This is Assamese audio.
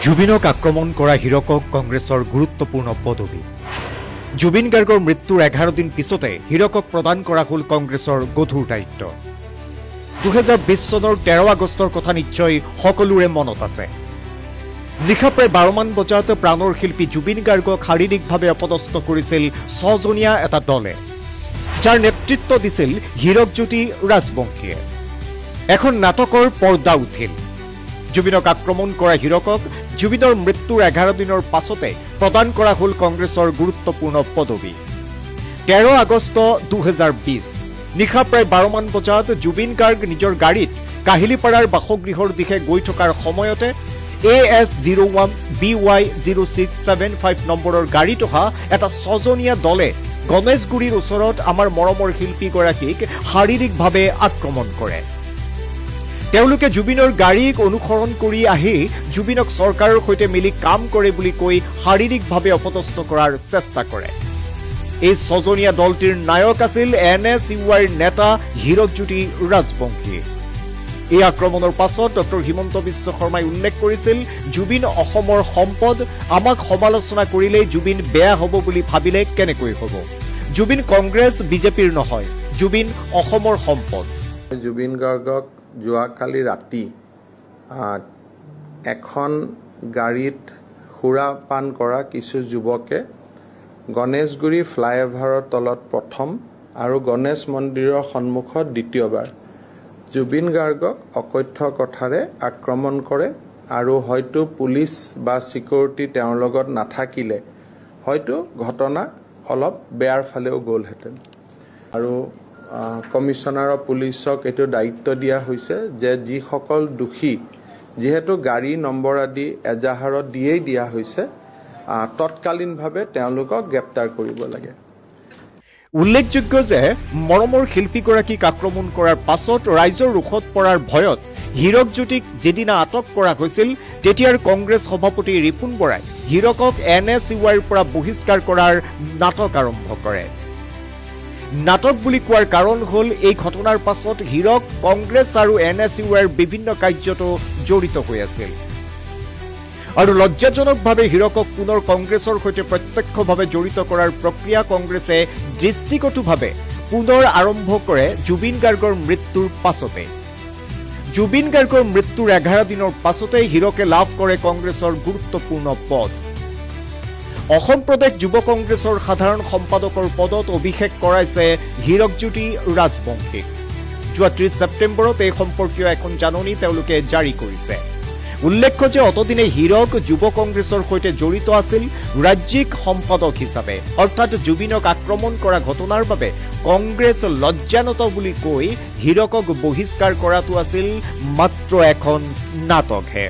জুবিনক আক্ৰমণ কৰা হীৰকক কংগ্ৰেছৰ গুৰুত্বপূৰ্ণ পদবী। জুবিন গাৰ্গৰ মৃত্যুৰ 11 দিন পিছতে হীৰকক প্ৰদান কৰা হ'ল কংগ্ৰেছৰ গধুৰ দায়িত্ব। 2020 চনৰ 13 আগষ্টৰ কথা নিশ্চয় সকলোৰে মনত আছে। নিশা প্ৰায় 12 মান বজাত প্ৰাণৰ শিল্পী জুবিন গাৰ্গক শাৰীৰিকভাৱে অপদস্থ কৰিছিল 6জনীয়া এটা দলে, যাৰ নেতৃত্ব দিছিল হীৰকজ্যোতি ৰাজবংশীয়ে। এখন নাটকৰ পৰ্দা উঠিল। জুবিনক আক্ৰমণ কৰা হীৰকক জুবিনৰ মৃত্যুৰ 11 দিনৰ পাছতে প্ৰদান কৰা হ'ল কংগ্ৰেছৰ গুৰুত্বপূৰ্ণ পদবী। 13 আগষ্ট 2020 নিশা প্ৰায় 12 মান বজাত জুবিন গাৰ্গ নিজৰ গাড়ীত কাহিলীপাৰাৰ বাসগৃহৰ দিশে গৈ থকাৰ সময়তে AS01 BY0675 নম্বৰৰ গাড়ীত অহা এটা 6জনীয়া দলে গণেশগুৰিৰ ওচৰত আমাৰ মৰমৰ শিল্পীগৰাকীক শাৰীৰিকভাৱে আক্ৰমণ কৰে। তেওঁলোকে জুবিনৰ গাড়ীক অনুসৰণ কৰি আহি জুবিনক চৰকাৰৰ সৈতে মিলি কাম কৰে বুলি কৈ শাৰীৰিকভাৱে অপদস্থ কৰাৰ চেষ্টা কৰে। এই 6জনীয়া দলটিৰ নায়ক আছিল NSUৰ নেতা হীৰকজ্যোতি ৰাজবংশী। এই আক্ৰমণৰ পাছত ডক্টৰ হিমন্ত বিশ্ব শৰ্মাই উল্লেখ কৰিছিল, জুবিন অসমৰ সম্পদ, আমাক সমালোচনা কৰিলেই জুবিন বেয়া হ'ব বুলি ভাবিলে কেনেকৈ হ'ব? জুবিন কংগ্ৰেছ বিজেপিৰ নহয়, জুবিন অসমৰ সম্পদ। জুবিন গাৰ্গক যোৱাকালি ৰাতি এখন গাড়ীত সুৰাপান কৰা কিছু যুৱকে গণেশগুৰি ফ্লাইঅভাৰৰ তলত প্ৰথম আৰু গণেশ মন্দিৰৰ সন্মুখত দ্বিতীয়বাৰ জুবিন গাৰ্গক অকথ্য কথাৰে আক্ৰমণ কৰে আৰু হয়তো পুলিচ বা চিকিউৰিটি তেওঁৰ লগত নাথাকিলে হয়তো ঘটনা অলপ বেয়াৰ ফালেও গ'লহেঁতেন। আৰু কমিশনাৰ অফ পুলিচক এইটো দায়িত্ব দিয়া হৈছে যে যিসকল দোষী, যিহেতু গাড়ী নম্বৰ আদি এজাহাৰত দিয়েই দিয়া হৈছে, তৎকালীনভাৱে তেওঁলোকক গ্ৰেপ্তাৰ কৰিব লাগে। উল্লেখযোগ্য যে মৰমৰ শিল্পীগৰাকীক আক্ৰমণ কৰাৰ পাছত ৰাইজৰ ৰোষত পৰাৰ ভয়ত হীৰকজ্যোতিক যেদিনা আটক কৰা হৈছিল, তেতিয়াৰ কংগ্ৰেছ সভাপতি ৰিপুণ বৰাই হীৰকক NSUৰ পৰা বহিষ্কাৰ কৰাৰ নাটক আৰম্ভ কৰে। নাটক বুলি কোৱাৰ কাৰণ হ'ল এই ঘটনাৰ পাছত হীৰক কংগ্ৰেছ আৰু NSUৰ বিভিন্ন কাৰ্যতো জড়িত হৈ আছিল। আৰু লজ্জাজনকভাৱে হীৰকক পুনৰ কংগ্ৰেছৰ সৈতে প্ৰত্যক্ষভাৱে জড়িত কৰাৰ প্ৰক্ৰিয়া কংগ্ৰেছে দৃষ্টিকটুভাৱে পুনৰ আৰম্ভ কৰে জুবিন গাৰ্গৰ মৃত্যুৰ পাছতে। জুবিন গাৰ্গৰ মৃত্যুৰ 11 দিনৰ পাছতে হীৰকে লাভ কৰে কংগ্ৰেছৰ গুৰুত্বপূৰ্ণ পদ। অসম প্ৰদেশ যুৱ কংগ্ৰেছৰ সাধাৰণ সম্পাদকৰ পদত অভিষেক কৰাইছে হীৰকজ্যোতি ৰাজবংশীক। যোৱা 30 ছেপ্টেম্বৰত এই সম্পৰ্কীয় এখন জাননী তেওঁলোকে জাৰি কৰিছে। উল্লেখ্য যে অতদিনে হীৰক যুৱ কংগ্ৰেছৰ সৈতে জড়িত আছিল ৰাজ্যিক সম্পাদক হিচাপে, অৰ্থাৎ জুবিনক আক্ৰমণ কৰা ঘটনাৰ বাবে কংগ্ৰেছ লজ্জানত বুলি কৈ হীৰকক বহিষ্কাৰ কৰাটো আছিল মাত্ৰ এখন নাটকহে।